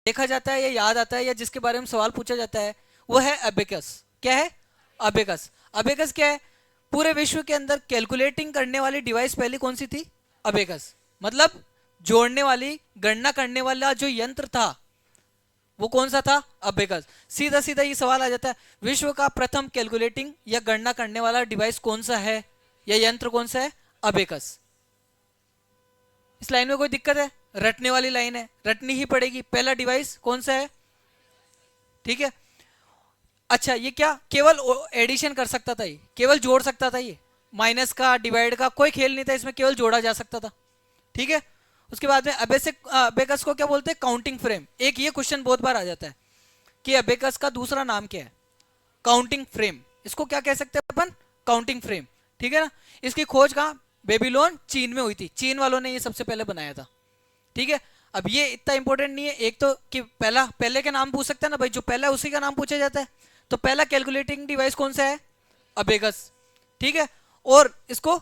देखा जाता है या याद आता है या जिसके बारे में सवाल पूछा जाता है, वो है अबेकस। क्या है? अबेकस। अबेकस क्या है? पूरे विश्व के अंदर कैलकुलेटिंग करने वाली डिवाइस पहली कौन सी थी? अबेकस। मतलब जोड़ने वाली, गणना करने वाला जो यंत्र था वो कौन सा था? अबेकस। सीधा सीधा ये सवाल आ जाता है, विश्व का प्रथम कैलकुलेटिंग या गणना करने वाला डिवाइस कौन सा है या यंत्र कौन सा है? अबेकस। इस लाइन में कोई दिक्कत है? रटने वाली लाइन है, रटनी ही पड़ेगी। पहला डिवाइस कौन सा है? ठीक है। अच्छा, ये क्या केवल एडिशन कर सकता था? ये केवल जोड़ सकता था? ये माइनस का, डिवाइड का कोई खेल नहीं था इसमें, केवल जोड़ा जा सकता था। ठीक है। उसके बाद में अबेकस को क्या बोलते हैं? Counting frame. एक ये क्वेश्चन बहुत बार आ जाता है कि अबेकस का दूसरा नाम क्या है? Counting frame. इसको क्या कह सकते हैं अपन? Counting frame. ठीक है ना। इसकी खोज कहाँ? बेबीलोन, चीन में हुई थी। चीन वालों ने ये सबसे पहले बनाया था। ठीक है। अब ये इतना इंपॉर्टेंट नहीं है, एक तो कि पहला, पहले के नाम पूछ सकते हैं ना भाई, जो पहला है उसी का नाम पूछा जाता है। तो पहला कैलकुलेटिंग डिवाइस कौन सा है? अबेगस। ठीक है। और इसको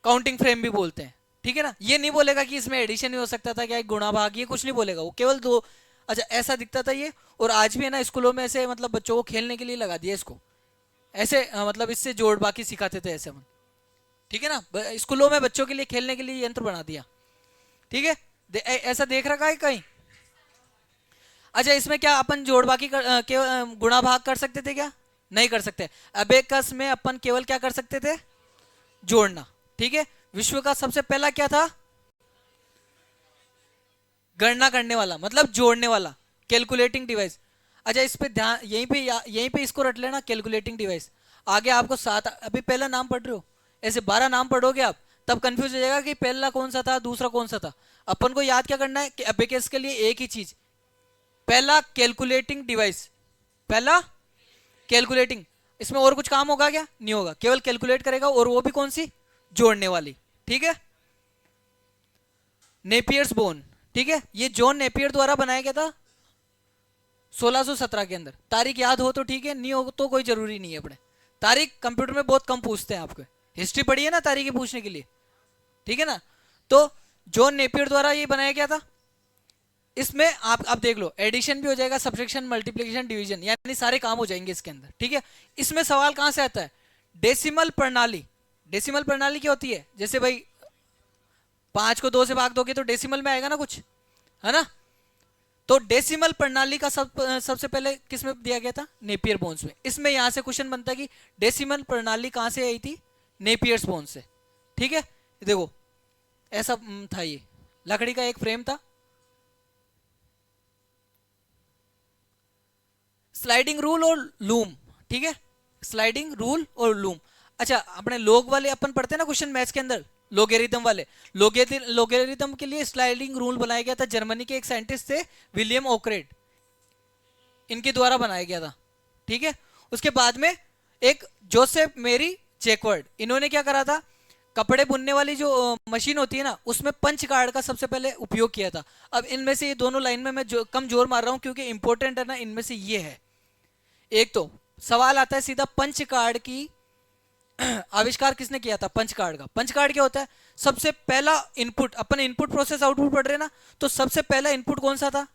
काउंटिंग फ्रेम भी बोलते हैं। ठीक है ना। ये नहीं बोलेगा कि इसमें एडिशन भी हो सकता था, क्या गुणा भाग, ये कुछ नहीं बोलेगा, वो केवल दो। अच्छा, ऐसा दिखता था ये। और आज भी है ना, स्कूलों में ऐसे मतलब बच्चों को खेलने के लिए लगा दिया इसको। ऐसे मतलब इससे जोड़ बाकी सिखाते थे ऐसे हम। ठीक है ना। स्कूलों में बच्चों के लिए खेलने के लिए यंत्र बना दिया। ठीक है। ऐसा देख रखा है कहीं? अच्छा, इसमें क्या अपन जोड़ बाकी गुणा भाग कर सकते थे क्या? नहीं कर सकते। अबेकस में अपन केवल क्या कर सकते थे? जोड़ना। ठीक है। विश्व का सबसे पहला क्या था? गणना करने वाला, मतलब जोड़ने वाला, कैलकुलेटिंग डिवाइस। अच्छा, इस पे ध्यान, यहीं पे इसको रट लेना, कैलकुलेटिंग डिवाइस। आगे आपको सात, अभी पहला नाम पढ़ रहे हो, ऐसे 12 नाम पढ़ोगे आप, तब कंफ्यूज हो जाएगा कि पहला कौन सा था, दूसरा कौन सा था। अपन को याद क्या करना है कि अबेकस के लिए एक ही चीज, पहला कैलकुलेटिंग डिवाइस। पहला कैलकुलेटिंग। इसमें और कुछ काम होगा क्या? नहीं होगा, केवल कैलकुलेट करेगा, और वो भी कौन सी? जोड़ने वाली। ठीक है। Napier's bone. ठीक है। ये जॉन नेपियर द्वारा बनाया गया था 1617 के अंदर। तारीख याद हो तो ठीक है, नहीं हो तो कोई जरूरी नहीं है अपने। तारीख कंप्यूटर में बहुत कम पूछते हैं आपको। हिस्ट्री पढ़ी है ना तारीखें पूछने के लिए। ठीक है ना। तो जॉन नेपियर द्वारा ये बनाया गया था। इसमें आप देख लो, एडिशन भी हो जाएगा, सब्ट्रैक्शन, मल्टीप्लिकेशन, डिवीजन, यानी सारे काम हो जाएंगे इसके अंदर। ठीक है। इसमें सवाल कहां से आता है? डेसिमल प्रणाली। डेसिमल प्रणाली क्या होती है? जैसे भाई 5 को 2 से भाग दोगे तो डेसिमल में आएगा ना कुछ, है ना। तो डेसिमल प्रणाली का सबसे पहले किस में दिया गया था? नेपियर बोन्स में। इसमें यहां से क्वेश्चन बनता है कि डेसिमल प्रणाली कहां से आई थी? नेपियर्स बोन से। ठीक है। देखो, ऐसा था, ये लकड़ी का एक फ्रेम था। स्लाइडिंग रूल और लूम। ठीक है। स्लाइडिंग रूल और लूम। अच्छा, अपने लोग वाले अपन पढ़ते हैं ना क्वेश्चन मैथ्स के अंदर, लोगेरिथम वाले। लोगेरिथम के लिए स्लाइडिंग रूल बनाया गया था, जर्मनी के एक साइंटिस्ट थे, विलियम ओक्रेड, इनके द्वारा बनाया गया था। ठीक है। उसके बाद में एक जोसेफ मेरी जैकवर्ड, इन्होंने क्या करा था? कपड़े बुनने वाली जो मशीन होती है ना, उसमें पंच कार्ड का सबसे पहले उपयोग किया था। अब इनमें से ये दोनों लाइन में मैं कम जोर मार रहा हूं क्योंकि इंपॉर्टेंट है ना, इनमें से ये है। एक तो सवाल आता है सीधा, पंच कार्ड की आविष्कार किसने किया था? पंच कार्ड का। पंच कार्ड क्या होता है? सबसे पहला इनपुट, अपन इनपुट प्रोसेस आउटपुट पढ़ रहे हैं ना, तो सबसे पहला इनपुट कौन सा था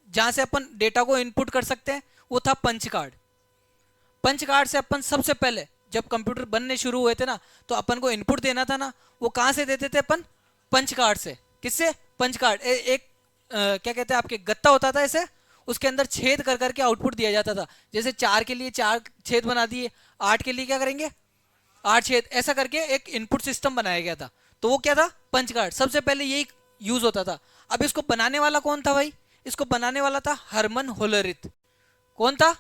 जहां से अपन डेटा को इनपुट कर सकते हैं? वो था पंच कार्ड। पंच कार्ड से अपन सबसे पहले जब कंप्यूटर बनने शुरू हुए थे ना, तो अपन को इनपुट देना था ना, वो कहां से देते थे अपन? पंच कार्ड से। किससे? Punch card. एक क्या कहते हैं, आपके गत्ता होता था ऐसे, उसके अंदर छेद कर करके आउटपुट दिया जाता था। जैसे 4 के लिए 4 छेद बना दिए, 8 के लिए क्या करेंगे? 8 छेद, ऐसा करके एक इनपुट सिस्टम बनाया गया था। तो वो क्या था? Punch card. सबसे पहले यही यूज होता था। अब इसको बनाने वाला कौन था भाई? इसको बनाने वाला था हरमन होलरिथ। कौन था?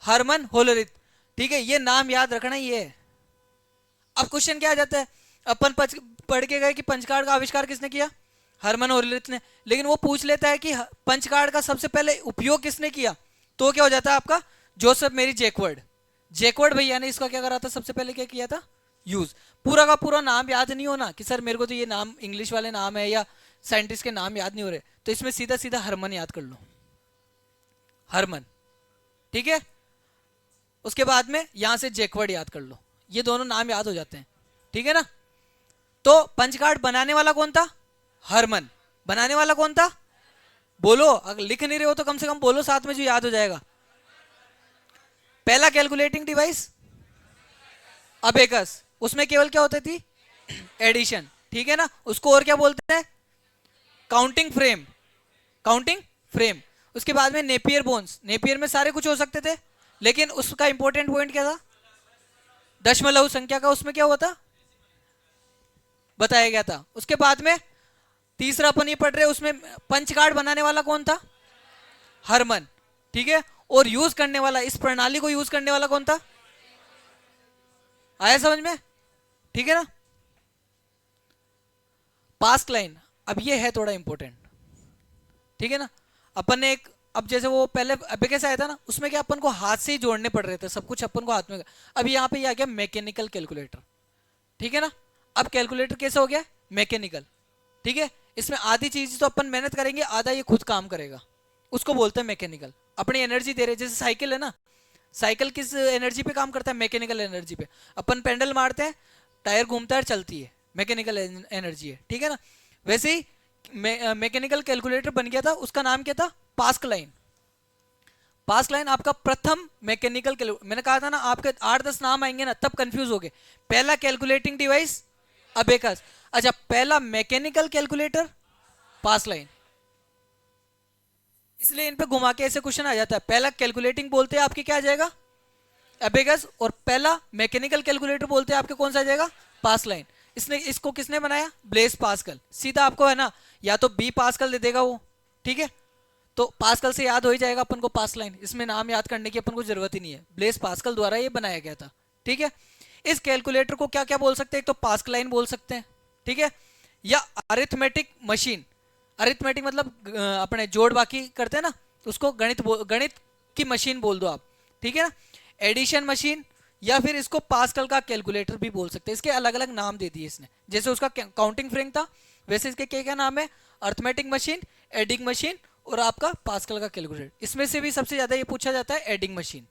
हरमन होलरिथ। ठीक है, ये नाम याद रखना ही है। अब क्वेश्चन क्या आ जाता है? अपन पढ़ के गए कि पंचकार्ड का आविष्कार किसने किया? हरमन होलरिथ ने। लेकिन वो पूछ लेता है कि पंचकार्ड का सबसे पहले उपयोग किसने किया? तो क्या हो जाता है आपका? जोसेफ मेरी जैकवर्ड। जैकवर्ड भैया ने इसका क्या करा था? सबसे पहले क्या किया था? यूज। पूरा का पूरा नाम याद नहीं होना कि सर मेरे को तो ये नाम इंग्लिश वाले नाम है या साइंटिस्ट के नाम याद नहीं हो रहे, तो इसमें सीधा सीधा हरमन याद कर लो। हरमन। ठीक है। उसके बाद में यहां से जैकवर्ड याद कर लो, ये दोनों नाम याद हो जाते हैं। ठीक है ना। तो पंच कार्ड बनाने वाला कौन था? हरमन। बनाने वाला कौन था? बोलो, अगर लिख नहीं रहे हो तो कम से कम बोलो साथ में, जो याद हो जाएगा। पहला कैलकुलेटिंग डिवाइस अबेकस, उसमें केवल क्या होती थी, एडिशन, ठीक है ना। उसको और क्या बोलते हैं, काउंटिंग फ्रेम, काउंटिंग फ्रेम। उसके बाद में नेपियर बोन्स, नेपियर में सारे कुछ हो सकते थे, लेकिन उसका इंपॉर्टेंट पॉइंट क्या था, दशमलव संख्या का उसमें क्या हुआ था, बताया गया था। उसके बाद में तीसरा अपन ये पढ़ रहे, उसमें पंच कार्ड बनाने वाला कौन था, हरमन, ठीक है। और यूज करने वाला, इस प्रणाली को यूज करने वाला कौन था, आया समझ में, ठीक है ना। पास्ट लाइन, अब ये है थोड़ा इंपॉर्टेंट, ठीक है ना। अपन ने एक, अब जैसे वो पहले अबेकस आया था ना, उसमें क्या अपन को हाथ से ही जोड़ने पड़ रहे थे, सब कुछ अपन को हाथ में। अब यहाँ पे ये आ गया मैकेनिकल कैलकुलेटर, ठीक है ना। अब कैलकुलेटर कैसे हो गया, मैकेनिकल, ठीक है। इसमें आधी चीज तो अपन मेहनत करेंगे, आधा ये खुद काम करेगा, उसको बोलते हैं मैकेनिकल। अपनी एनर्जी दे रहे, जैसे साइकिल है ना, साइकिल किस एनर्जी पे काम करता है, मैकेनिकल एनर्जी पे। अपन पेंडल मारते हैं, टायर घूमता है, चलती है, मैकेनिकल एनर्जी है, ठीक है ना। वैसे ही मैकेनिकल कैलकुलेटर बन गया था, उसका नाम क्या था, पास्कल लाइन। पास्कल लाइन आपका प्रथम मैकेनिकल, मैंने कहा था ना आपके 8-10 नाम आएंगे ना तब कंफ्यूज हो गए। पहला कैलकुलेटिंग डिवाइस अबेकस, अच्छा पहला मैकेनिकल कैलकुलेटर पास्कल लाइन। इसलिए इन पे घुमा के ऐसे क्वेश्चन आ जाता है, पहला कैलकुलेटिंग बोलते हैं आपके क्या आ जाएगा, अबेगस, और पहला मैकेनिकल कैलकुलेटर बोलते हैं आपके कौन सा आ जाएगा, पास्कल लाइन। इसने, इसको किसने बनाया, ब्लेस पास्कल। सीधा आपको है ना, या तो बी पास्कल दे देगा वो, ठीक है, तो पास्कल से याद हो ही जाएगा अपन को पास्कल लाइन, इसमें नाम याद करने की अपन को जरूरत ही नहीं है, ब्लेस पास्कल द्वारा ये बनाया गया था, ठीक है। इस कैलकुलेटर को क्या क्या बोल सकते हैं, एक तो पास्कल लाइन बोल सकते हैं, ठीक है, या अरिथमेटिक मशीन। अरिथमेटिक मतलब अपने जोड़ बाकी करते हैं ना, उसको गणित गणित की मशीन बोल दो आप, ठीक है ना। एडिशन मशीन, या फिर इसको पास्कल का कैलकुलेटर भी बोल सकते हैं, इसके अलग अलग नाम दे दिए इसने। जैसे उसका काउंटिंग फ्रेम था, वैसे इसके क्या क्या नाम है, अर्थमेटिक मशीन, एडिंग मशीन, और आपका पास्कल का कैलकुलेटर। इसमें से भी सबसे ज्यादा ये पूछा जाता है एडिंग मशीन।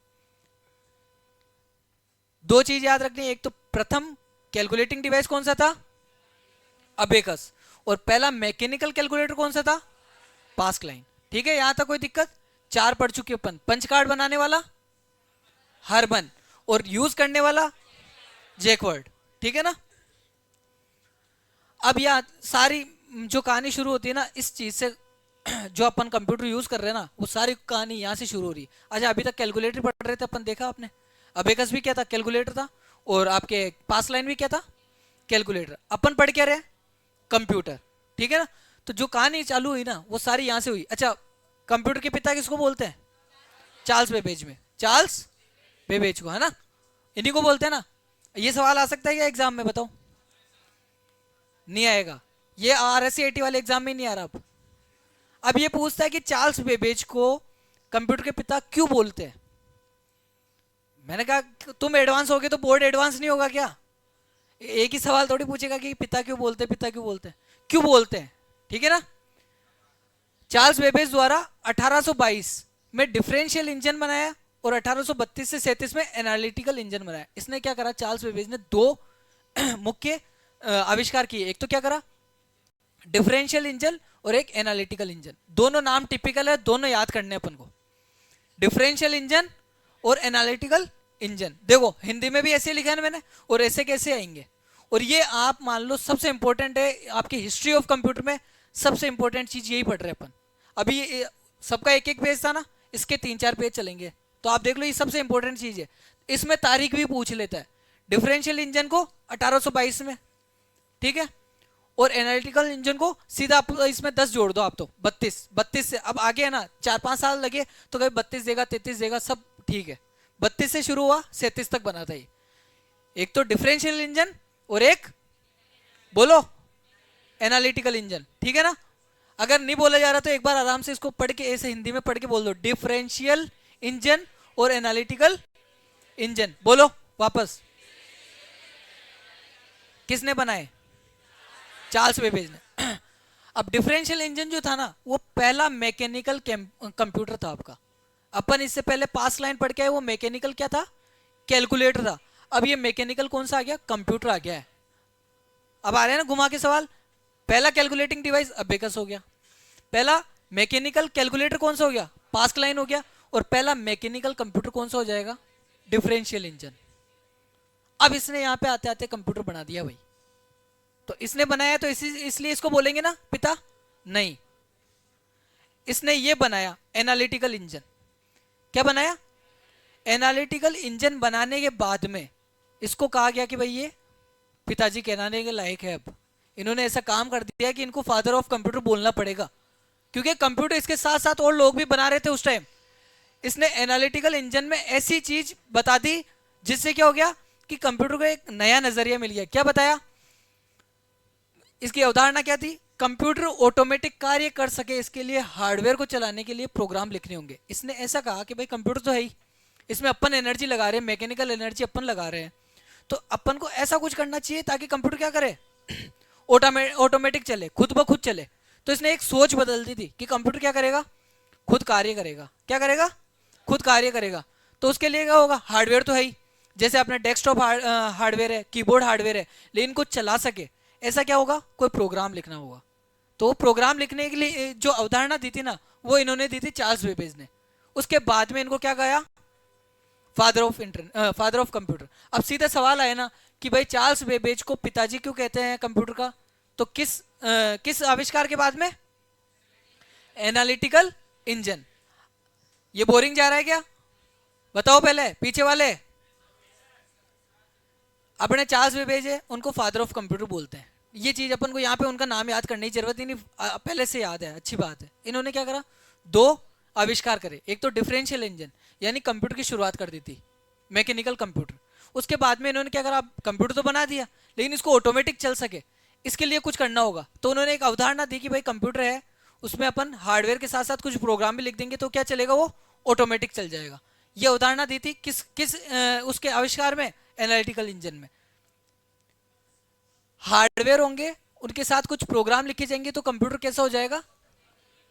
दो चीज याद रखनी है, एक तो प्रथम कैलकुलेटिंग डिवाइस कौन सा था, अबेकस, और पहला मैकेनिकल कैलकुलेटर कौन सा था, पास्कल लाइन, ठीक है। यहां तक कोई दिक्कत, चार पढ़ चुके अपन। पंच कार्ड बनाने वाला हरमन, और यूज करने वाला जैकवर्ड, ठीक है ना। अब यह सारी जो कहानी शुरू होती है ना इस चीज से, जो अपन कंप्यूटर यूज कर रहे हैं ना, वो सारी कहानी यहां से शुरू हो रही है। अच्छा अभी तक कैलकुलेटर पढ़ रहे थे अपन, देखा आपने, अबेकस भी क्या था, कैलकुलेटर था, और आपके पास लाइन भी क्या था, कैलकुलेटर। अपन पढ़ क्या रहे, कंप्यूटर, ठीक है ना। तो जो कहानी चालू हुई ना वो सारी यहां से हुई। अच्छा कंप्यूटर के पिता किसको बोलते हैं, चार्ल्स बेबेज में, चार्ल्स बेबेज को, है ना, इन्हीं को बोलते हैं ना। ये सवाल आ सकता है क्या एग्जाम में, बताओ, नहीं आएगा, ये RSC 80 वाले एग्जाम में नहीं आ रहा। अब ये पूछता है कि चार्ल्स बेबेज को कंप्यूटर के पिता क्यों बोलते हैं। मैंने कहा तुम एडवांस हो गए तो बोर्ड एडवांस नहीं होगा क्या, एक ही सवाल थोड़ी पूछेगा कि पिता क्यों बोलते हैं, पिता क्यों बोलते हैं, क्यों बोलते हैं, ठीक है ना। चार्ल्स बेबेज द्वारा 1822 में डिफरेंशियल इंजन बनाया, और 1832 से 37 में एनालिटिकल इंजन बनाया। इसने क्या करा, चार्ल्स बेबेज ने दो मुख्य आविष्कार किए। एक तो क्या करा, डिफरेंशियल इंजन, और एक एनालिटिकल इंजन। दोनों नाम टिपिकल है, दोनों याद करने अपन को, डिफरेंशियल इंजन और एनालिटिकल इंजन। देखो हिंदी में भी ऐसे लिखा है ना मैंने, और ऐसे कैसे आएंगे। और ये आप मान लो सबसे इंपॉर्टेंट है आपकी हिस्ट्री ऑफ कंप्यूटर में, सबसे इंपॉर्टेंट चीज यही पढ़ रहे अपन। अभी सबका एक एक पेज था ना, इसके 3-4 पेज चलेंगे, तो आप देख लो ये सबसे इंपॉर्टेंट चीज है। इसमें तारीख भी पूछ लेता है, डिफरेंशियल इंजन को 1822 में, ठीक है, और एनालिटिकल इंजन को सीधा आप इसमें 10 जोड़ दो आप, तो 32 से अब आगे है ना 4-5 साल लगे तो कभी 32 देगा, 33 देगा, सब ठीक है। 32 से शुरू हुआ, 37 तक बना था ये। एक तो डिफरेंशियल इंजन और एक बोलो एनालिटिकल इंजन, ठीक है ना। अगर नहीं बोला जा रहा तो एक बार आराम से इसको पढ़ के ऐसे हिंदी में पढ़ के बोल दो, डिफरेंशियल इंजन और एनालिटिकल इंजन। बोलो वापस, किसने बनाए, चार्ल्स बेबेज ने। अब डिफरेंशियल इंजन जो था ना वो पहला मैकेनिकल कंप्यूटर था आपका। अपन इससे पहले पास लाइन पढ़ के आए, वो मैकेनिकल क्या था, कैलकुलेटर था। अब ये मैकेनिकल कौन सा आ गया, कंप्यूटर आ गया है। अब आ रहे हैं ना घुमा के सवाल, पहला कैलकुलेटिंग डिवाइस अबेकस हो गया, पहला मैकेनिकल कैलकुलेटर कौन सा हो गया, पास्क लाइन हो गया, और पहला मैकेनिकल कंप्यूटर कौन सा हो जाएगा, डिफरेंशियल इंजन। अब इसने यहां पे आते आते कंप्यूटर बना दिया भाई, तो इसने बनाया तो इसलिए इसको बोलेंगे ना पिता, नहीं, इसने ये बनाया एनालिटिकल इंजन। क्या बनाया, एनालिटिकल इंजन बनाने के बाद में इसको कहा गया कि भाई ये पिताजी कहलाने के लायक है। अब इन्होंने ऐसा काम कर दिया कि इनको फादर ऑफ कंप्यूटर बोलना पड़ेगा, क्योंकि कंप्यूटर इसके साथ साथ और लोग भी बना रहे थे उस टाइम। इसने एनालिटिकल इंजन में ऐसी चीज बता दी जिससे क्या हो गया कि कंप्यूटर को एक नया नजरिया मिल गया। क्या बताया, इसकी अवधारणा क्या थी, कंप्यूटर ऑटोमेटिक कार्य कर सके इसके लिए हार्डवेयर को चलाने के लिए प्रोग्राम लिखने होंगे। इसने ऐसा कहा कि भाई कंप्यूटर तो है ही, इसमें अपन एनर्जी लगा रहे हैं, मैकेनिकल एनर्जी अपन लगा रहे हैं, तो अपन को ऐसा कुछ करना चाहिए ताकि कंप्यूटर क्या करे, ऑटोमेटिक चले, खुद ब खुद चले। तो इसने एक सोच बदल दी थी कि कंप्यूटर क्या करेगा, खुद कार्य करेगा। क्या करेगा, खुद कार्य करेगा। तो उसके लिए क्या होगा, हार्डवेयर तो है ही, जैसे अपना डेस्कटॉप हार्डवेयर है, कीबोर्ड हार्डवेयर है, लेकिन कुछ चला सके ऐसा क्या होगा, कोई प्रोग्राम लिखना होगा। तो प्रोग्राम लिखने के लिए जो अवधारणा दी थी ना, वो इन्होंने दी थी चार्ल्स बेबेज ने। उसके बाद में इनको क्या कहा, फादर ऑफ कंप्यूटर। अब सीधा सवाल आया ना कि भाई चार्ल्स बेबेज को पिताजी क्यों कहते हैं कंप्यूटर का, तो किस आविष्कार के बाद में, एनालिटिकल इंजन। ये बोरिंग जा रहा है क्या, बताओ पहले पीछे वाले। अपने चार्ल्स बेबेज है, उनको फादर ऑफ कंप्यूटर बोलते हैं। ये चीज अपन को यहाँ पे उनका नाम याद करने की जरूरत ही नहीं, पहले से याद है, अच्छी बात है। इन्होंने क्या करा, दो आविष्कार करे, एक तो डिफरेंशियल इंजन यानी कंप्यूटर की शुरुआत कर दी थी, मैकेनिकल कंप्यूटर। उसके बाद में इन्होंने क्या करा, कंप्यूटर तो बना दिया लेकिन इसको ऑटोमेटिक चल सके इसके लिए कुछ करना होगा। तो उन्होंने एक अवधारणा दी कि भाई कंप्यूटर है, उसमें अपन हार्डवेयर के साथ साथ कुछ प्रोग्राम भी लिख देंगे तो क्या चलेगा, वो ऑटोमेटिक चल जाएगा। ये अवधारणा दी थी किस किस उसके आविष्कार में, एनालिटिकल इंजन में। हार्डवेयर होंगे, उनके साथ कुछ प्रोग्राम लिखे जाएंगे तो कंप्यूटर कैसा हो जाएगा,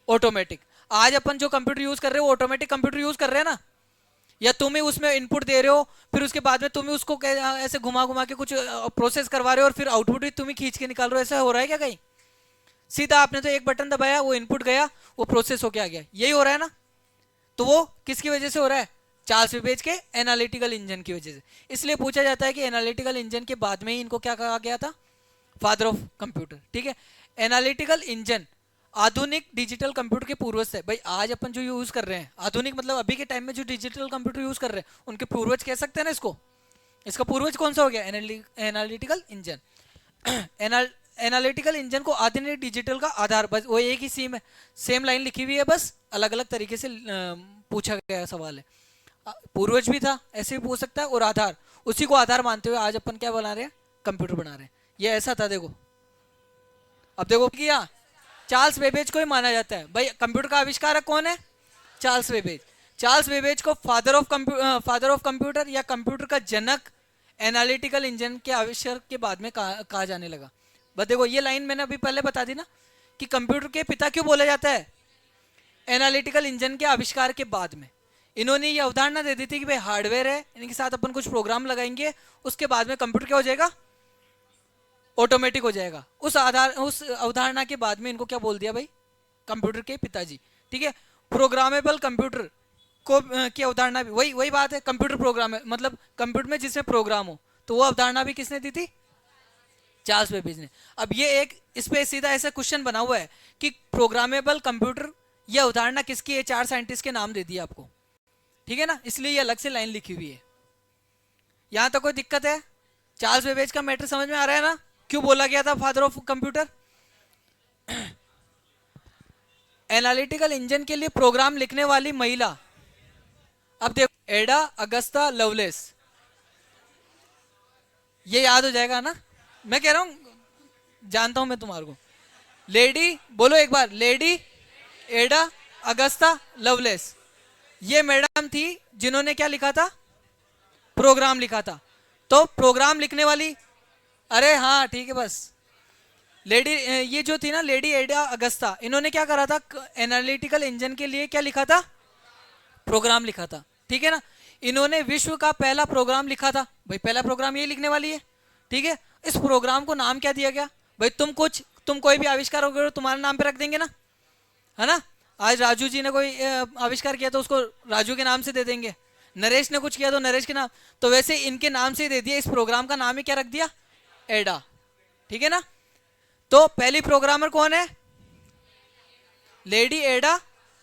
ऑटोमेटिक। आज अपन जो कंप्यूटर यूज कर रहे हो ऑटोमेटिक कंप्यूटर यूज कर रहे हैं ना, या तुम ही उसमें इनपुट दे रहे हो, फिर उसके बाद में तुम ही उसको ऐसे घुमा घुमा के कुछ प्रोसेस करवा रहे हो और फिर आउटपुट भी तुम ही खींच के निकाल रहे हो, ऐसा हो रहा है क्या कहीं। सीधा आपने तो एक बटन दबाया, वो इनपुट गया, वो प्रोसेस होके आ गया, यही हो रहा है ना। तो वो किसकी वजह से हो रहा है, चार्ल्स बेबेज के एनालिटिकल इंजन की वजह से। इसलिए पूछा जाता है कि एनालिटिकल इंजन के बाद में ही इनको क्या कहा गया था, फादर ऑफ कंप्यूटर। ठीक है, एनालिटिकल इंजन आधुनिक डिजिटल कंप्यूटर के पूर्वज से। भाई आज अपन जो यूज कर रहे हैं, आधुनिक मतलब अभी के टाइम में जो डिजिटल कंप्यूटर यूज कर रहे हैं उनके पूर्वज कह सकते हैं ना इसको। इसका पूर्वज कौन सा हो गया, एनालिटिकल इंजन। एनालिटिकल इंजन को आधुनिक डिजिटल का आधार, बस वो एक ही सेम लाइन लिखी हुई है, बस अलग अलग तरीके से पूछा गया सवाल है। पूर्वज भी था, ऐसे भी पूछ सकता है, और आधार, उसी को आधार मानते हुए आज अपन क्या बना रहे हैं, कंप्यूटर बना रहे हैं। ये ऐसा था, देखो अब देखो किया, चार्ल्स बेबेज को ही माना जाता है। भाई कंप्यूटर का आविष्कारक कौन है, चार्ल्स बेबेज। चार्ल्स बेबेज को फादर ऑफ कंप्यूटर या कंप्यूटर का जनक एनालिटिकल इंजन के आविष्कार के बाद में कहा जाने लगा। बस देखो ये लाइन मैंने अभी पहले बता दी ना कि कंप्यूटर के पिता क्यों बोला जाता है, एनालिटिकल इंजन के आविष्कार के बाद में। इन्होंने ये अवधारणा दे दी थी कि भाई हार्डवेयर है, इनके साथ अपन कुछ प्रोग्राम लगाएंगे, उसके बाद में कंप्यूटर क्या हो जाएगा, ऑटोमेटिक हो जाएगा। उस अवधारणा के बाद में इनको क्या बोल दिया भाई, कंप्यूटर के पिताजी। ठीक है, प्रोग्रामेबल कंप्यूटर को की अवधारणा भी वही बात है, कंप्यूटर प्रोग्राम है मतलब कंप्यूटर में जिसमें प्रोग्राम हो, तो वो अवधारणा भी किसने दी थी, चार्ल्स बेबेज ने। अब ये एक इस पे सीधा ऐसा क्वेश्चन बना हुआ है कि प्रोग्रामेबल कंप्यूटर, ये अवधारणा किसकी है, चार साइंटिस्ट के नाम दे दिए आपको। ठीक है ना, इसलिए ये अलग से लाइन लिखी हुई है। यहां तक कोई दिक्कत है, चार्ल्स बेबेज का मैटर समझ में आ रहा है ना, क्यों बोला गया था father of computer. Analytical engine के लिए प्रोग्राम लिखने वाली महिला, अब देखो, एडा अगस्ता लवलेस, ये याद हो जाएगा ना, मैं कह रहा हूं जानता हूं मैं तुम्हारे को। लेडी बोलो एक बार, लेडी एडा अगस्ता लवलेस, ये मैडम थी जिन्होंने क्या लिखा था, प्रोग्राम लिखा था। तो प्रोग्राम लिखने वाली, अरे हाँ ठीक है, बस लेडी, ये जो थी ना लेडी एडा अगस्ता, इन्होंने क्या करा था, एनालिटिकल इंजन के लिए क्या लिखा था, प्रोग्राम लिखा था। ठीक है ना, इन्होंने विश्व का पहला प्रोग्राम लिखा था। भाई पहला प्रोग्राम ये लिखने वाली है। ठीक है, इस प्रोग्राम को नाम क्या दिया गया, भाई तुम कोई भी आविष्कार हो गए तुम्हारे नाम पे रख देंगे ना, है ना। आज राजू जी ने कोई आविष्कार किया तो उसको राजू के नाम से दे देंगे, नरेश ने कुछ किया तो नरेश के नाम, तो वैसे इनके नाम से ही दे दिया, इस प्रोग्राम का नाम ही क्या रख दिया, एडा। ठीक है ना। तो पहली प्रोग्रामर कौन है, लेडी एडा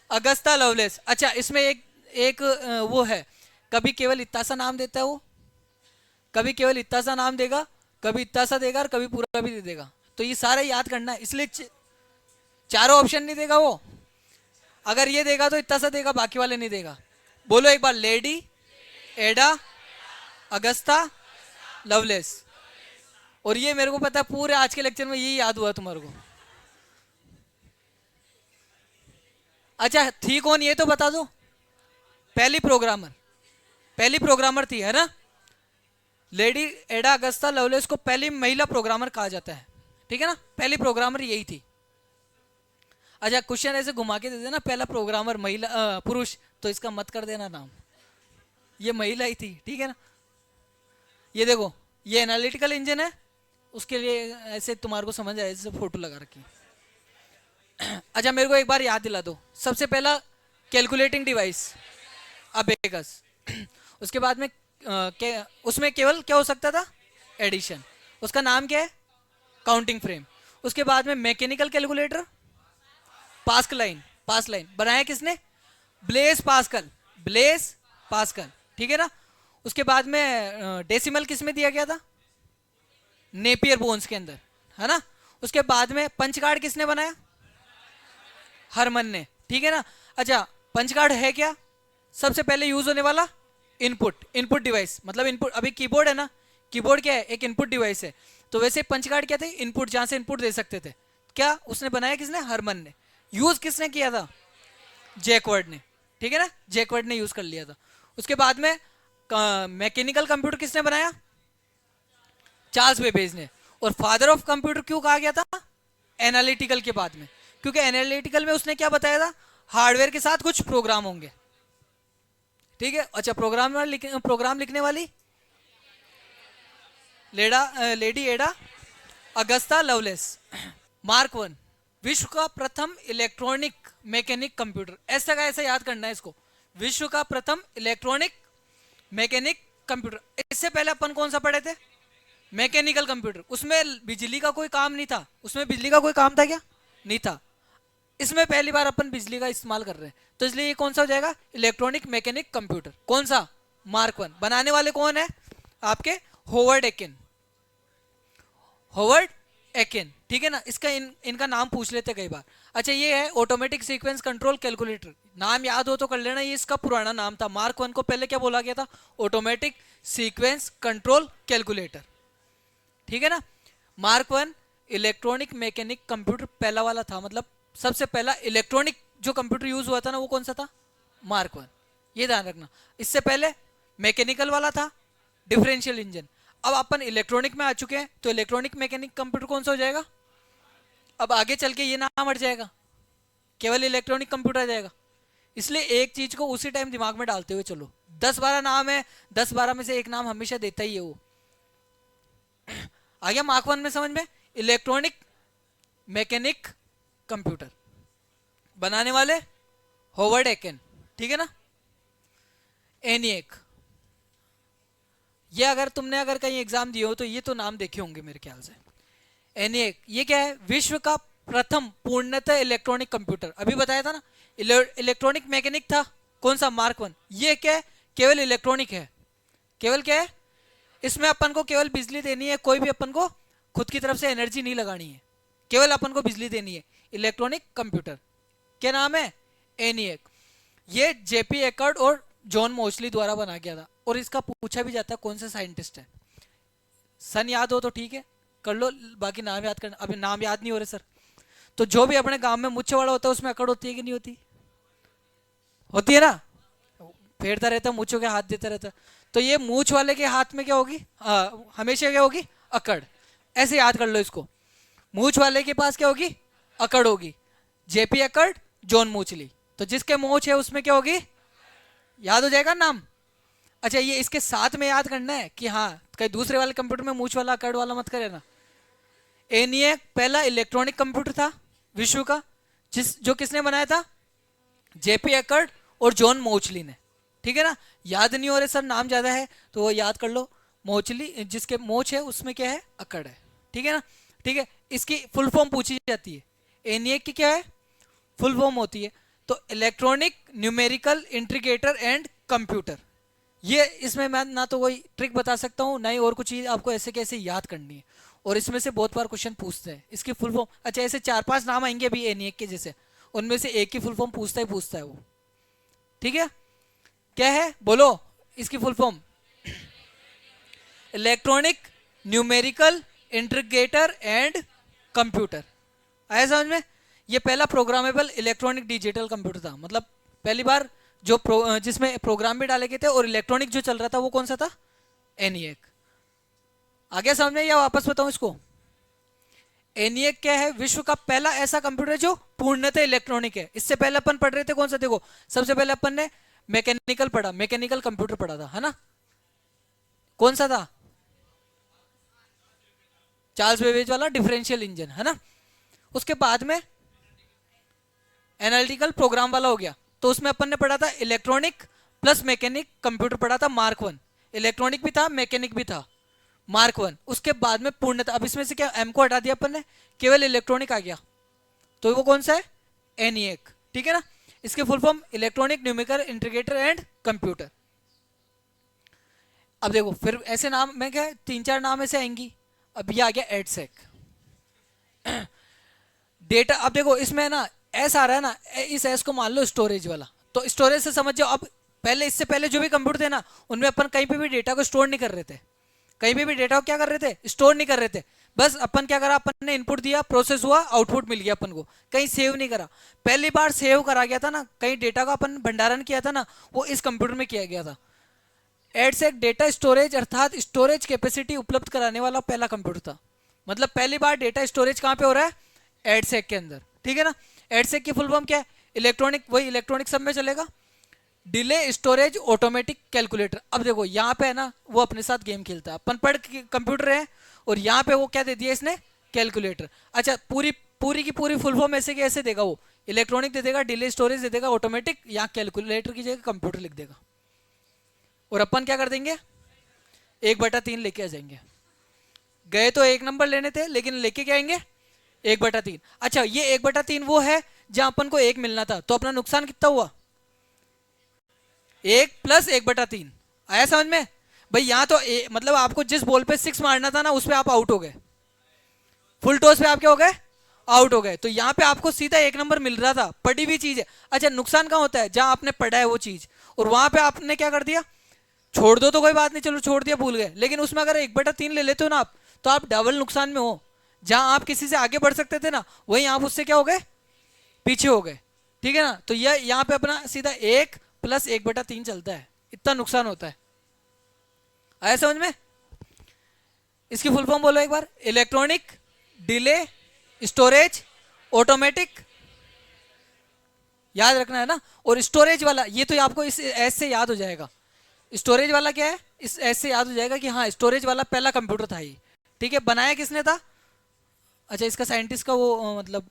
अगस्ता लवलेस। अच्छा इसमें एक वो है, कभी केवल इतना सा नाम देता है वो, कभी केवल इतना सा नाम देगा, कभी इतना सा देगा और कभी पूरा भी दे देगा। तो ये सारा याद करना है, इसलिए चारों ऑप्शन नहीं देगा वो, अगर ये देगा तो इतना सा देगा, बाकी वाले नहीं देगा। बोलो एक बार, लेडी एडा अगस्ता लवलेस। और ये मेरे को पता है पूरे आज के लेक्चर में यही याद हुआ तुम्हारे को। अच्छा थी कौन ये तो बता दो, पहली प्रोग्रामर थी, है ना। लेडी एडा अगस्ता लवलेस को पहली महिला प्रोग्रामर कहा जाता है, ठीक है ना, पहली प्रोग्रामर यही थी। अच्छा क्वेश्चन ऐसे घुमा के दे देना, पहला प्रोग्रामर महिला पुरुष, तो इसका मत कर देना नाम, ये महिला ही थी, ठीक है ना। ये देखो ये एनालिटिकल इंजन है, उसके लिए ऐसे तुम्हारे को समझ आए, ऐसे फोटो लगा रखी। अच्छा मेरे को एक बार याद दिला दो, सबसे पहला कैलकुलेटिंग डिवाइस अबेकस, उसके बाद में उसमें केवल क्या हो सकता था, एडिशन, उसका नाम क्या है, काउंटिंग फ्रेम। उसके बाद में मैकेनिकल कैलकुलेटर, पास लाइन बनाया किसने, ब्लेस पास्कल, ठीक है ना। उसके बाद में डेसिमल किस में दिया गया था, नेपियर बोन्स के अंदर, है ना। उसके बाद में पंच कार्ड किसने बनाया, हरमन ने, ठीक है ना। अच्छा पंच कार्ड है क्या, सबसे पहले यूज होने वाला इनपुट डिवाइस, मतलब इनपुट, अभी कीबोर्ड है ना, कीबोर्ड क्या है, एक इनपुट डिवाइस है। तो वैसे पंच कार्ड क्या थे, इनपुट, जहां से इनपुट दे सकते थे। क्या उसने बनाया किसने, हरमन ने। यूज किसने किया था, जैकवर्ड ने, ठीक है ना, जैकवर्ड ने यूज कर लिया था। उसके बाद में मैकेनिकल कंप्यूटर किसने बनाया, चार्ल्स बेबेज ने। और फादर ऑफ कंप्यूटर क्यों कहा गया था, एनालिटिकल के बाद में, क्योंकि एनालिटिकल में उसने क्या बताया था, हार्डवेयर के साथ कुछ प्रोग्राम होंगे, ठीक है। अच्छा प्रोग्राम लिखने वाली लेडी एडा अगस्ता लवलेस। मार्क 1 विश्व का प्रथम इलेक्ट्रॉनिक मैकेनिक कंप्यूटर, ऐसा का ऐसा याद करना है इसको, विश्व का प्रथम इलेक्ट्रॉनिक मैकेनिक कंप्यूटर। इससे पहले अपन कौन सा पढ़े थे, मैकेनिकल कंप्यूटर, उसमें बिजली का कोई काम नहीं था, उसमें बिजली का कोई काम था क्या, नहीं था। इसमें पहली बार अपन बिजली का इस्तेमाल कर रहे हैं, तो इसलिए ये कौन सा हो जाएगा, इलेक्ट्रॉनिक मैकेनिक कंप्यूटर। कौन सा, मार्क 1। बनाने वाले कौन है, आपके होवर्ड एकेन, ठीक है ना। इसका इनका नाम पूछ लेते कई बार। अच्छा ये है ऑटोमेटिक सीक्वेंस कंट्रोल कैलकुलेटर, नाम याद हो तो कर लेना, ये इसका पुराना नाम था। मार्क 1 को पहले क्या बोला गया था, ऑटोमेटिक सीक्वेंस कंट्रोल कैलकुलेटर, ठीक है ना। मार्क 1 इलेक्ट्रॉनिक मैकेनिक कंप्यूटर पहला वाला था, मतलब सबसे पहला इलेक्ट्रॉनिक जो कंप्यूटर यूज हुआ था ना, वो कौन सा था, मार्क 1, ये ध्यान रखना। इससे पहले मैकेनिकल वाला था, डिफरेंशियल इंजन। अब अपन इलेक्ट्रॉनिक में आ चुके हैं, तो इलेक्ट्रॉनिक मैकेनिक कंप्यूटर कौन सा हो जाएगा, अब आगे चल के ये नाम हट जाएगा, केवल इलेक्ट्रॉनिक कंप्यूटर आ जाएगा। इसलिए एक चीज को उसी टाइम दिमाग में डालते हुए चलो, 10-12 नाम है, 10-12 में से एक नाम हमेशा देता ही है वो। आ गया मार्क 1 में समझ में, इलेक्ट्रॉनिक मैकेनिक कंप्यूटर, बनाने वाले होवर्ड एकेन, ठीक है ना। एनिएक, ये अगर तुमने कहीं एग्जाम दिए हो तो ये तो नाम देखे होंगे मेरे ख्याल से। एनिएक ये क्या है, विश्व का प्रथम पूर्णतः इलेक्ट्रॉनिक कंप्यूटर, अभी बताया था ना, इलेक्ट्रॉनिक मैकेनिक था, कौन सा, मार्क 1। ये क्या है, केवल इलेक्ट्रॉनिक है, केवल क्या है, इसमें अपन को केवल बिजली देनी है, कोई भी अपन को खुद की तरफ से एनर्जी नहीं लगानी है, केवल अपन को बिजली देनी है। इलेक्ट्रॉनिक कंप्यूटर क्या नाम है, एनिएक। ये जेपी एकर्ड और जॉन मोस्ली द्वारा बना गया था, और इसका पूछा भी जाता है कौन से साइंटिस्ट है। सन याद हो तो ठीक है कर लो, बाकी नाम याद करना, अभी नाम याद नहीं हो रहे सर। तो जो भी अपने गांव में मुच्छे वाला होता है उसमें अकड़ होती है कि नहीं होती, होती है ना, फेरता रहता है, मूछों के हाथ देता रहता है। तो ये मूछ वाले के हाथ में क्या होगी, हमेशा क्या होगी, अकड़। ऐसे याद कर लो इसको, मूछ वाले के पास क्या होगी, अकड़ होगी। जेपी अकड़, जॉन मूचली, तो जिसके मूछ है उसमें क्या होगी, याद हो जाएगा नाम। अच्छा ये इसके साथ में याद करना है कि हाँ कहीं दूसरे वाले कंप्यूटर में मूछ वाला अकड़ वाला मत करे ना। एनिएक पहला इलेक्ट्रॉनिक कंप्यूटर था विश्व का, जो किसने बनाया था, जेपी एकर्ड और जॉन मोचली ने, ठीक है ना। याद नहीं हो रहे सर, नाम ज्यादा है तो वो याद कर लो। मोचली जिसके मोच है उसमें क्या है, अकड़ है, ठीक है ना। ठीक है, इसकी फुल फॉर्म पूछी जाती है। एनिएक की क्या है फुल फॉर्म होती है, तो electronic numerical integrator and computer. ये इसमें मैं ना तो कोई ट्रिक बता सकता हूँ, ना ही और कुछ चीज आपको ऐसे कैसे याद करनी है। और इसमें से बहुत बार क्वेश्चन पूछते हैं इसकी फुल फॉर्म। अच्छा, ऐसे 4-5 नाम आएंगे अभी एनिएक के जैसे, उनमें से एक की फुल फॉर्म पूछता है वो, ठीक है। क्या है बोलो इसकी full form, electronic numerical integrator and computer. आया समझ में। ये पहला प्रोग्रामेबल इलेक्ट्रॉनिक डिजिटल कंप्यूटर था, मतलब पहली बार जो जिसमें प्रोग्राम भी डाले गए थे और इलेक्ट्रॉनिक जो चल रहा था वो कौन सा था, एनिएक। आगे समझ में या वापस बताऊं इसको। एनिएक क्या है, विश्व का पहला ऐसा कंप्यूटर जो पूर्णतः इलेक्ट्रॉनिक है। इससे पहले अपन पढ़ रहे थे कौन सा, देखो सबसे पहले अपन ने मैकेनिकल पढ़ा, मैकेनिकल कंप्यूटर पढ़ा था, है ना। कौन सा था, चार्ल्स बेबेज वाला डिफरेंशियल इंजन, है ना। उसके बाद में एनालिटिकल प्रोग्राम वाला हो गया, तो उसमें अपन ने पढ़ा था इलेक्ट्रॉनिक प्लस मैकेनिक कंप्यूटर पढ़ा था, मार्क 1। इलेक्ट्रॉनिक भी था मैकेनिक भी था, मार्क 1। उसके बाद में पूर्णतः, अब इसमें से क्या एम को हटा दिया अपन ने, केवल इलेक्ट्रॉनिक आ गया, तो वो कौन सा है, एनिएक, ठीक है ना। इसके full form electronic numerical integrator and computer. अब देखो फिर ऐसे नाम में क्या 3-4 नाम ऐसे आएंगी। अब ये आ गया एडसेक डेटा। अब देखो इसमें ना एस आ रहा है ना, इस एस को मान लो स्टोरेज वाला, तो स्टोरेज से समझ जाओ। अब पहले इससे पहले जो भी कंप्यूटर थे ना, उनमें अपन कहीं पे भी डेटा को स्टोर नहीं कर रहे थे, कहीं पे भी डेटा को क्या कर रहे थे, स्टोर नहीं कर रहे थे। बस अपन क्या करा, अपन ने इनपुट दिया, प्रोसेस हुआ, आउटपुट मिल गया अपन को, कहीं सेव नहीं करा। पहली बार सेव करा गया था ना, कहीं डेटा का अपन भंडारण किया था ना, वो इस कंप्यूटर में किया गया था। एडसेक डेटा स्टोरेज अर्थात स्टोरेज कैपेसिटी उपलब्ध कराने वाला पहला कंप्यूटर था। मतलब पहली बार डेटा स्टोरेज कहां पे हो रहा है, एडसेक के अंदर, ठीक है ना। एडसेक की फुल फॉर्म क्या है, इलेक्ट्रॉनिक, वही इलेक्ट्रॉनिक सब में चलेगा, डिले स्टोरेज ऑटोमेटिक कैलकुलेटर। अब देखो यहाँ पे है ना, वो अपने साथ गेम खेलता है, अपन पढ़ कंप्यूटर है और यहाँ पे वो क्या दे दिया इसने, कैलकुलेटर। अच्छा, पूरी पूरी की पूरी फुल फॉर्म ऐसे की ऐसे देगा वो, इलेक्ट्रॉनिक दे देगा, डिले स्टोरेज दे देगा, ऑटोमेटिक, यहाँ कैलकुलेटर की जगह कंप्यूटर लिख देगा। और अपन क्या कर देंगे, 1/3 लेके आ जाएंगे। गए तो 1 नंबर लेने थे, लेकिन लेके क्या आएंगे, 1/3। अच्छा, ये 1/3 वो है जहां अपन को 1 मिलना था, तो अपना नुकसान कितना हुआ, 1 + 1/3। आया समझ में भाई। यहाँ तो मतलब आपको जिस बॉल पे 6 मारना था ना, उस पर आप आउट हो गए, फुल टॉस पे आप क्या हो गए, आउट हो गए। तो यहाँ पे आपको सीधा 1 नंबर मिल रहा था, पढ़ी हुई चीज है। अच्छा, नुकसान कहाँ होता है, जहां आपने पढ़ा है वो चीज, और वहां पे आपने क्या कर दिया, छोड़ दो तो कोई बात नहीं, चलो छोड़ दिया, भूल गए, लेकिन उसमें अगर 1/3 ले लेते हो ना आप, तो आप डबल नुकसान में हो। जहां आप किसी से आगे बढ़ सकते थे ना, वहीं आप उससे क्या हो गए, पीछे हो गए, ठीक है ना। तो यह यहाँ पे अपना सीधा 1 + 1/3 चलता है, इतना नुकसान होता है। आया समझ में। इसकी फुल फॉर्म बोलो एक बार, इलेक्ट्रॉनिक डिले स्टोरेज ऑटोमेटिक, याद रखना है ना। और स्टोरेज वाला ये तो आपको इस एस से याद हो जाएगा। स्टोरेज वाला क्या है, इस ऐसे याद हो जाएगा कि हाँ स्टोरेज वाला पहला कंप्यूटर था ये, ठीक है। बनाया किसने था, अच्छा इसका साइंटिस्ट का वो मतलब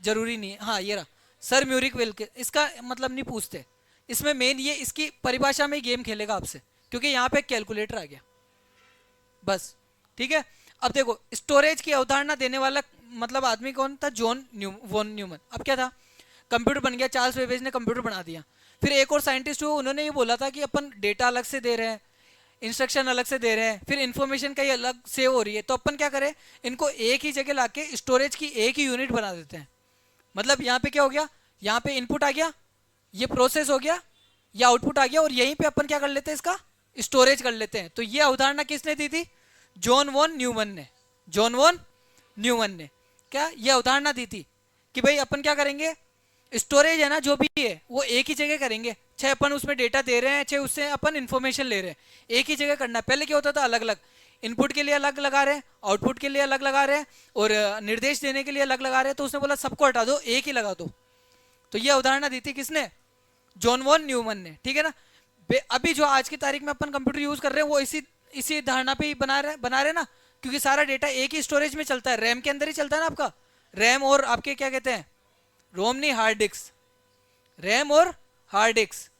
जरूरी नहीं है, हाँ ये रहा, सर म्यूरिक वेल के। इसका मतलब नहीं पूछते, इसमें मेन ये इसकी परिभाषा में गेम खेलेगा आपसे, क्योंकि यहाँ पे कैलकुलेटर आ गया बस, ठीक है। अब देखो स्टोरेज की अवधारणा देने वाला मतलब आदमी कौन था, जॉन वॉन न्यूमन। अब क्या था, कंप्यूटर बन गया, चार्ल्स बेबेज ने कंप्यूटर बना दिया। फिर एक और साइंटिस्ट हुए, उन्होंने ये बोला था कि अपन डेटा अलग से दे रहे हैं, इंस्ट्रक्शन अलग से दे रहे हैं, फिर इन्फॉर्मेशन कहीं अलग सेव हो रही है, तो अपन क्या करें, इनको एक ही जगह लाके स्टोरेज की एक ही यूनिट बना देते हैं। मतलब यहाँ पे क्या हो गया, यहाँ पे इनपुट आ गया, ये प्रोसेस हो गया, ये आउटपुट आ गया, और यहीं पे अपन क्या कर लेते हैं, इसका स्टोरेज कर लेते हैं। तो ये अवधारणा किसने दी थी, जॉन वॉन न्यूमन ने। जॉन वॉन न्यूमन ने क्या ये अवधारणा दी थी कि भाई अपन क्या करेंगे, स्टोरेज है ना जो भी है वो एक ही जगह करेंगे, चाहे अपन उसमें डेटा दे रहे हैं, चाहे उससे अपन इन्फॉर्मेशन ले रहे हैं, एक ही जगह करना है। पहले क्या होता था, अलग अलग इनपुट के लिए अलग लगा रहे हैं, आउटपुट के लिए अलग लगा रहे हैं, और निर्देश देने के लिए अलग लगा रहे हैं। तो उसने बोला सबको हटा दो, एक ही लगा दो। तो ये अवधारणा दी थी किसने, जॉन वॉन न्यूमन ने, ठीक है ना। अभी जो आज की तारीख में अपन कंप्यूटर यूज कर रहे हैं वो इसी धारणा पे ही बना रहे ना, क्योंकि सारा डेटा एक ही स्टोरेज में चलता है, रैम के अंदर ही चलता है ना आपका, रैम और आपके क्या कहते हैं, रोम नहीं, हार्ड डिस्क, रैम और हार्ड डिस्क।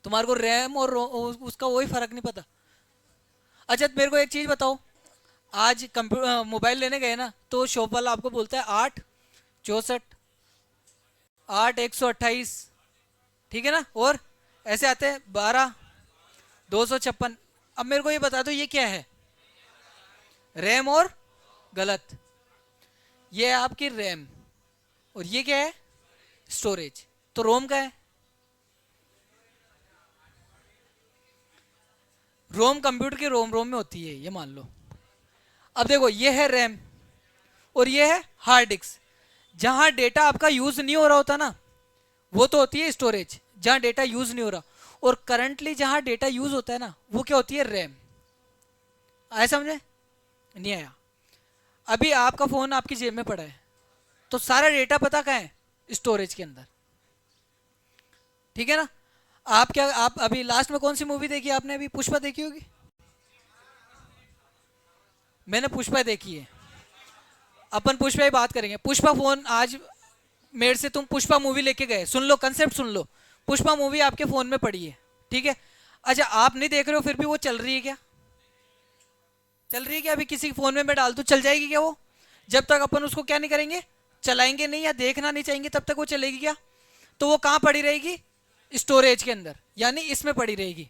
तुम्हारे को रैम और उसका वही फर्क नहीं पता। अच्छा मेरे को एक चीज बताओ, आज कंप्यूटर मोबाइल लेने गए ना तो शॉप वाला आपको बोलता है 8 64, 8 128, ठीक है ना, और ऐसे आते हैं 12 256। अब मेरे को ये बता दो ये क्या है, रैम और गलत, ये है आपकी रैम और ये क्या है, स्टोरेज। तो रोम का है, रोम कंप्यूटर की रोम रोम में होती है ये मान लो। अब देखो ये है रैम और ये है हार्ड डिस्क। जहां डेटा आपका यूज नहीं हो रहा होता ना वो तो होती है स्टोरेज, जहां डेटा यूज नहीं हो रहा। और करंटली जहां डेटा यूज होता है ना वो क्या होती है, रैम। आया समझे, नहीं आया? अभी आपका फोन आपकी जेब में पड़ा है तो सारा डेटा पता कहाँ है, स्टोरेज के अंदर, ठीक है ना। आप क्या, आप अभी लास्ट में कौन सी मूवी देखी आपने, अभी पुष्पा देखी होगी। मैंने पुष्पा देखी है, अपन पुष्पा ही बात करेंगे। पुष्पा फोन आज मेरे से तुम पुष्पा मूवी लेके गए, सुन लो कंसेप्ट सुन लो, पुष्पा मूवी आपके फोन में पड़ी है, ठीक है। अच्छा आप नहीं देख रहे हो फिर भी वो चल रही है क्या, चल रही है क्या, अभी किसी के फोन में मैं डाल दूं चल जाएगी क्या वो, जब तक अपन उसको क्या नहीं करेंगे, चलाएंगे नहीं या देखना नहीं चाहेंगे तब तक वो चलेगी क्या। तो वो कहाँ पड़ी रहेगी, स्टोरेज के अंदर, यानी इसमें पड़ी रहेगी।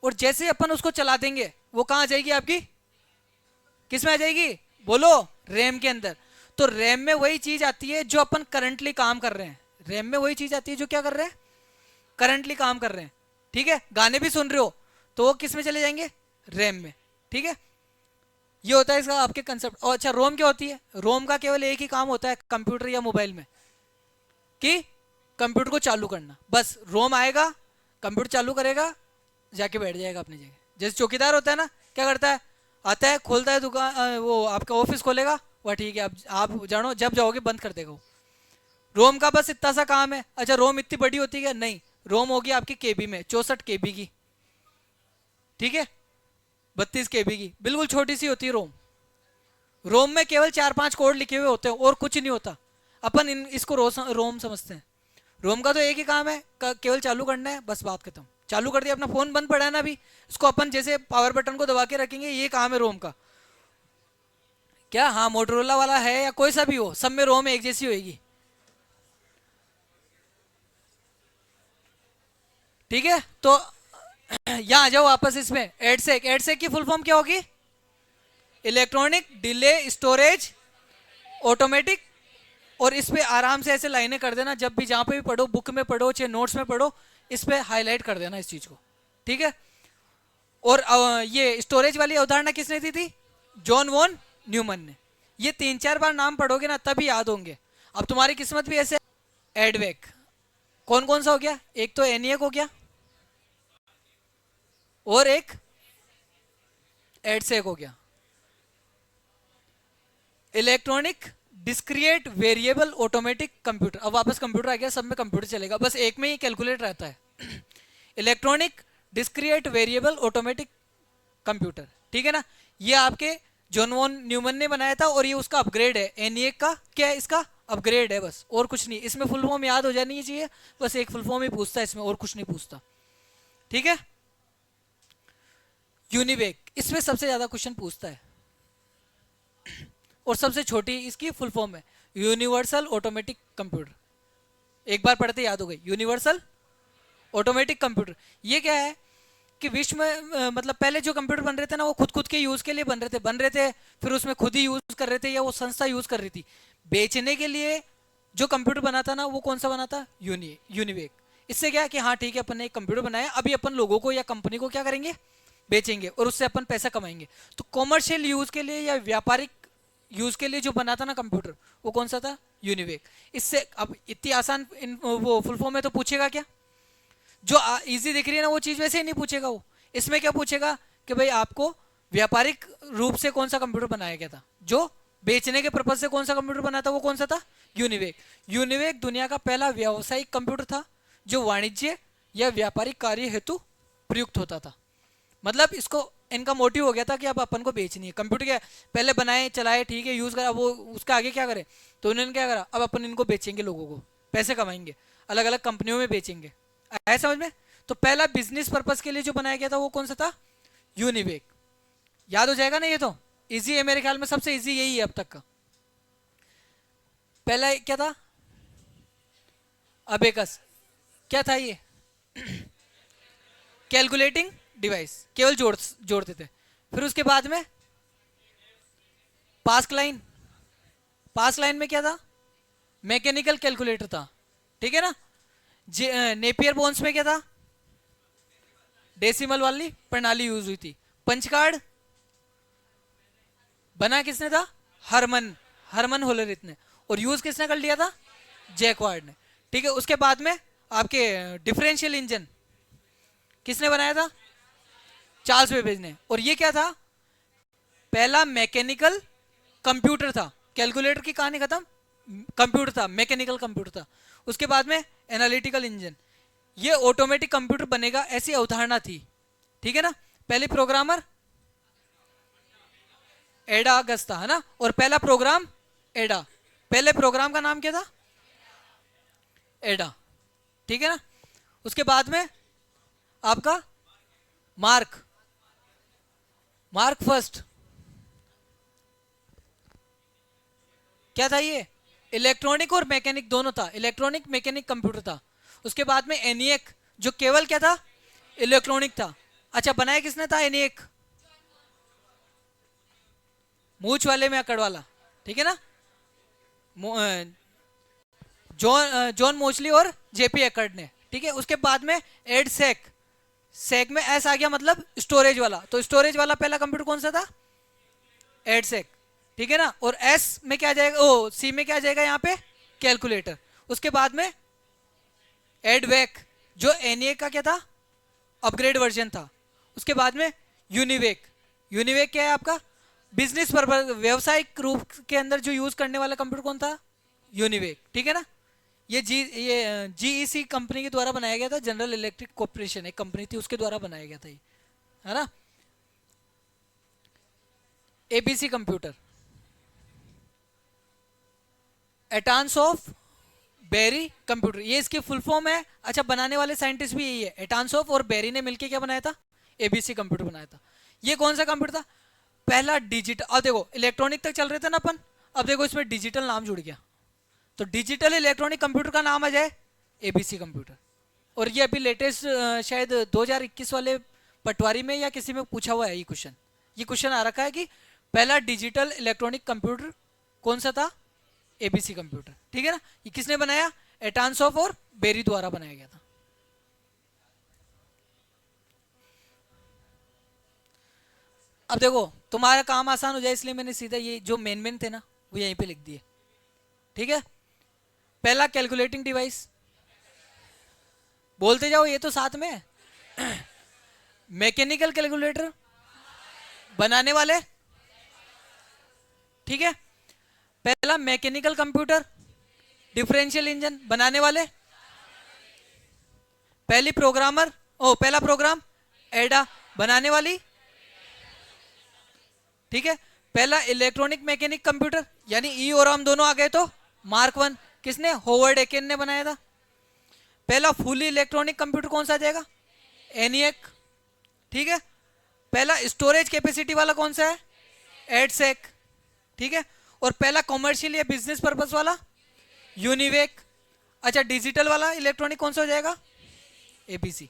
और जैसे अपन उसको चला देंगे वो कहाँ आ जाएगी आपकी, किस में आ जाएगी बोलो, रैम के अंदर। तो रैम में वही चीज आती है जो अपन करंटली काम कर रहे हैं, रैम में वही चीज आती है जो क्या कर रहे हैं, करंटली काम कर रहे हैं, ठीक है। गाने भी सुन रहे हो तो वो किस में चले जाएंगे, रैम में, ठीक है। ये होता है इसका आपके कंसेप्ट। और अच्छा रोम क्या होती है, रोम का केवल एक ही काम होता है कंप्यूटर या मोबाइल में कि कंप्यूटर को चालू करना, बस रोम आएगा कंप्यूटर चालू करेगा जाके बैठ जाएगा अपनी जगह। जैसे चौकीदार होता है ना, क्या करता है, आता है खोलता है दुकान, वो आपका ऑफिस खोलेगा, वह ठीक है आप जानो, जब जाओगे बंद कर देगा वो। रोम का बस इतना सा काम है। अच्छा रोम इतनी बड़ी होती है, नहीं, रोम होगी आपकी केबी में 64 KB की, ठीक है, 32 KB की, बिल्कुल छोटी सी होती है रोम। रोम में केवल 4 5 कोड लिखे हुए होते हैं और कुछ नहीं होता। अपन इसको रोम समझते हैं। रोम का तो एक ही काम है, केवल चालू करना है, बस बात खत्म। चालू कर दिया, अपना फोन बंद पड़ा है ना अभी, इसको अपन जैसे पावर बटन को दबा के रखेंगे, ये काम है रोम का। क्या, हाँ मोटरोला वाला है या कोई सा भी हो, सब में रोम एक जैसी होगी, ठीक है। तो यहाँ आ जाओ वापस इसमें, एडसेक, एडसेक की फुल फॉर्म क्या होगी, इलेक्ट्रॉनिक डिले स्टोरेज ऑटोमेटिक। और इस पे आराम से ऐसे लाइनें कर देना, जब भी जहां पे भी पढ़ो, बुक में पढ़ो चाहे नोट्स में पढ़ो, इस पे हाईलाइट कर देना इस चीज को, ठीक है। और ये स्टोरेज वाली अवधारणा किसने दी थी, जॉन वॉन न्यूमन ने। ये 3 4 बार नाम पढ़ोगे ना तभी याद होंगे। अब तुम्हारी किस्मत भी ऐसे, एडवेक, कौन कौन सा हो गया, एक तो एनियक हो गया और एक एडसेक हो गया। Electronic discrete variable automatic computer, अब वापस कंप्यूटर आ गया, सब में कंप्यूटर चलेगा, बस एक में ही कैलकुलेट रहता है। Electronic discrete variable automatic computer, ठीक है ना। ये आपके जॉन वॉन न्यूमन ने बनाया था और ये उसका अपग्रेड है, एनईएक का क्या है, इसका अपग्रेड है, बस और कुछ नहीं। इसमें फुल फॉर्म याद हो जानी चाहिए, बस एक फुल फॉर्म ही पूछता है इसमें, और कुछ नहीं पूछता, ठीक है। यूनिवेक, इसमें सबसे ज्यादा क्वेश्चन पूछता है और सबसे छोटी इसकी फुल फॉर्म है यूनिवर्सल ऑटोमेटिक कंप्यूटर। एक बार पढ़ते याद हो गई, यूनिवर्सल ऑटोमेटिक कंप्यूटर। ये क्या है कि विश्व में मतलब पहले जो कंप्यूटर बन रहे थे ना वो खुद खुद के यूज के लिए बन रहे थे, फिर उसमें खुद ही यूज कर रहे थे या वो संस्था यूज कर रही थी। बेचने के लिए जो कंप्यूटर बना था ना वो कौन सा बना था, यूनिवेक। इससे क्या है कि हाँ ठीक है अपन ने एक कंप्यूटर बनाया, अभी अपन लोगों को या कंपनी को क्या करेंगे, बेचेंगे और उससे अपन पैसा कमाएंगे। तो कॉमर्शियल यूज के लिए या व्यापारिक यूज के लिए जो बना था ना कंप्यूटर, वो कौन सा था, यूनिवेक। इससे अब इतनी आसान वो फुल फॉर्म में तो पूछेगा क्या, जो इजी दिख रही है ना वो चीज वैसे ही नहीं पूछेगा वो। इसमें क्या पूछेगा कि भाई आपको व्यापारिक रूप से कौन सा कंप्यूटर बनाया गया था, जो बेचने के पर्पज से कौन सा कंप्यूटर बना था, वो कौन सा था, यूनिवेक। यूनिवेक दुनिया का पहला व्यावसायिक कंप्यूटर था जो वाणिज्य या व्यापारिक कार्य हेतु प्रयुक्त होता था। मतलब इसको इनका मोटिव हो गया था कि अब अपन को बेचनी है कंप्यूटर। क्या पहले बनाए चलाए ठीक है यूज करा, वो उसका आगे क्या करे, तो उन्होंने क्या करा, अब अपन इनको बेचेंगे लोगों को, पैसे कमाएंगे। अलग अलग कंपनियों में बेचेंगे। आया समझ में? तो पहला बिजनेस पर्पस के लिए जो बनाया गया था वो कौन सा था? यूनिवेक। याद हो जाएगा ना ये तो? इजी है मेरे ख्याल में, सबसे इजी यही है अब तक का। पहला क्या था? अबेकस। क्या था ये? कैलकुलेटिंग डिवाइस, केवल जोड़ते थे। फिर उसके बाद में पास्क लाइन। पास लाइन में क्या था? मैकेनिकल कैलकुलेटर था, ठीक है ना। नेपियर बोन्स में क्या था? डेसिमल वाली प्रणाली यूज हुई थी। पंच कार्ड बना किसने था? हरमन हरमन होलरिथ ने। और यूज किसने कर लिया था? जैकवार्ड ने। ठीक है, उसके बाद में आपके डिफरेंशियल इंजन किसने बनाया था? चार्ल्स बेबेज ने। और ये क्या था? पहला मैकेनिकल कंप्यूटर था। कैलकुलेटर की कहानी खत्म, कंप्यूटर था, मैकेनिकल कंप्यूटर था। उसके बाद में एनालिटिकल इंजन, ये ऑटोमेटिक कंप्यूटर बनेगा ऐसी अवधारणा थी, ठीक है ना। पहले प्रोग्रामर एडा अगस्ता, है ना। और पहला प्रोग्राम एडा, पहले प्रोग्राम का नाम क्या था? एडा, ठीक है ना। उसके बाद में आपका मार्क मार्क फर्स्ट, क्या था ये? इलेक्ट्रॉनिक और मैकेनिक दोनों था, इलेक्ट्रॉनिक मैकेनिक कंप्यूटर था। उसके बाद में एनिएक, जो केवल क्या था? इलेक्ट्रॉनिक था। अच्छा, बनाया किसने था एनिएक? मूछ वाले में अकड़ वाला, ठीक है ना। जॉन मोचली और जेपी एकर्ड ने, ठीक है। उसके बाद में एड सेक, सेक में एस आ गया, मतलब स्टोरेज वाला। तो स्टोरेज वाला पहला कंप्यूटर कौन सा था? एड सेक, ठीक है ना। और एस में क्या जाएगा? ओ सी में क्या जाएगा यहाँ पे? कैलकुलेटर। उसके बाद में एडवेक, जो एनए का क्या था? अपग्रेड वर्जन था। उसके बाद में यूनिवेक, यूनिवेक क्या है आपका? बिजनेस पर्पज, व्यवसायिक रूप के अंदर जो यूज करने वाला कंप्यूटर कौन था? यूनिवेक, ठीक है ना। ये जीईसी कंपनी के द्वारा बनाया गया था, जनरल इलेक्ट्रिक कॉर्पोरेशन एक कंपनी थी, उसके द्वारा बनाया गया था ये, है ना। ABC computer, Atanasoff Berry computer, ये इसकी फुल फॉर्म है। अच्छा, बनाने वाले साइंटिस्ट भी यही है, एटान्स ऑफ और बेरी ने मिलकर क्या बनाया था? एबीसी कंप्यूटर बनाया था। ये कौन सा कंप्यूटर था? पहला डिजिटल। अब देखो इलेक्ट्रॉनिक तक चल रहे थे ना अपन, अब देखो इसमें डिजिटल नाम जुड़ गया, तो डिजिटल इलेक्ट्रॉनिक कंप्यूटर का नाम आ जाए एबीसी कंप्यूटर। और ये अभी लेटेस्ट शायद 2021 वाले पटवारी में या किसी में पूछा हुआ है ये क्वेश्चन। ये क्वेश्चन आ रखा है कि पहला डिजिटल इलेक्ट्रॉनिक कंप्यूटर कौन सा था? एबीसी कंप्यूटर, ठीक है ना। ये किसने बनाया? एटान्सॉफ और बेरी द्वारा बनाया गया था। अब देखो तुम्हारा काम आसान हो जाए इसलिए मैंने सीधा ये जो मेन मेन थे ना वो यहीं पे लिख दिए, ठीक है। पहला कैलकुलेटिंग डिवाइस, बोलते जाओ ये तो साथ में है। मैकेनिकल कैलकुलेटर बनाने वाले, ठीक है। पहला मैकेनिकल कंप्यूटर, डिफरेंशियल इंजन बनाने वाले, पहली प्रोग्रामर, ओ पहला प्रोग्राम एडा बनाने वाली, ठीक है। पहला इलेक्ट्रॉनिक मैकेनिक कंप्यूटर, यानी ई और आम दोनों आ गए तो मार्क वन, किसने? होवर्ड एकेन ने बनाया था। पहला फुली इलेक्ट्रॉनिक कंप्यूटर कौन सा आ जाएगा? एनिएक, ठीक है। पहला स्टोरेज कैपेसिटी वाला कौन सा है? एडसेक, ठीक है। और पहला कॉमर्शियल या बिजनेस पर्पस वाला यूनिवेक। अच्छा, डिजिटल वाला इलेक्ट्रॉनिक कौन सा हो जाएगा? एबीसी।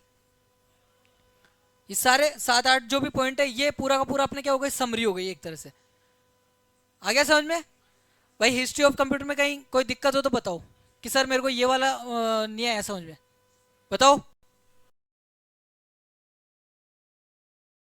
ये सारे 7-8 जो भी पॉइंट है ये पूरा का पूरा अपने क्या हो गई? समरी हो गई एक तरह से। आ गया समझ में? भाई हिस्ट्री ऑफ कंप्यूटर में कहीं कोई दिक्कत हो तो बताओ कि सर मेरे को ये वाला नहीं आया समझ में, बताओ।